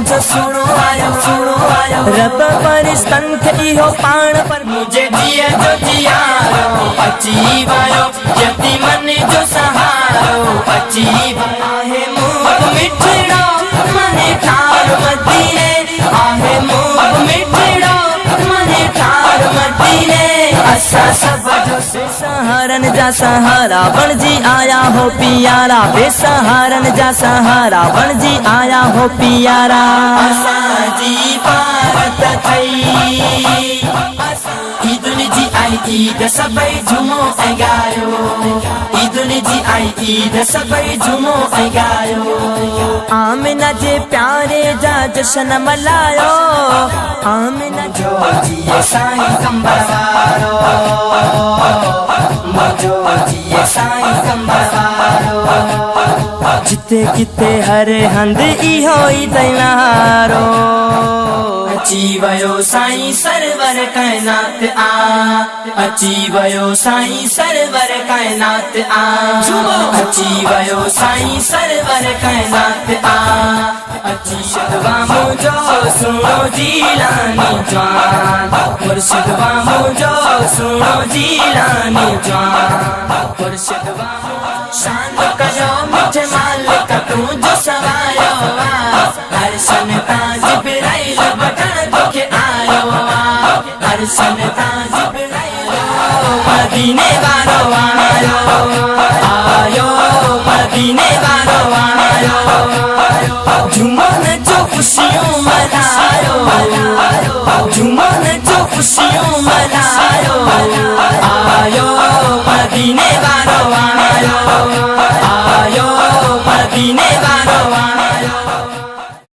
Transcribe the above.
जो सुनो आयो रब पर संख इहो पाण पर मुझे जिया जो जियारो अची वयो यती मन जो सहारो अची आहे मुख मिठड़ो मने ठार मदीने आहे मुख मिठड़ो मने ठार मदीने असा सब जो सहारन जा सहारा बणजी आया हो पियारा बेसहारन जा सहारा बणजी आया हो पियारा असा जी पारत थई ईदुल जी आई ईद सबई झूमो ऐं गायो ईदुल जी आई ईद सबई झूमो ऐं गायो आमिना जे प्यारे जा जश्न मल्हायो आमिना जो जिए साईं कंबर वारो मुंहिंजो जिए साईं कंबर वारो जिते किथे हर हंध इहो ई तैयारो अची वयो साईं सरवर कायनात आ अची वयो साईं सरवर कायनात आ अची वयो साईं सरवर कायनात आ अची शदवा मुझो सुनो जीलानी जवान मुर्शिदवा मुझो सुनो जीलानी जवान मुर्शिदवा शान कयो मुझे मालिक तू जो सवायो हर सन ताज बिराइल बटन दुखे आयो हर सन ताज बिराइल मदीने वालो आयो आयो मदीने वालो आयो झूमन जो खुशियों मनायो झूमन जो खुशियों मनायो आयो मदीने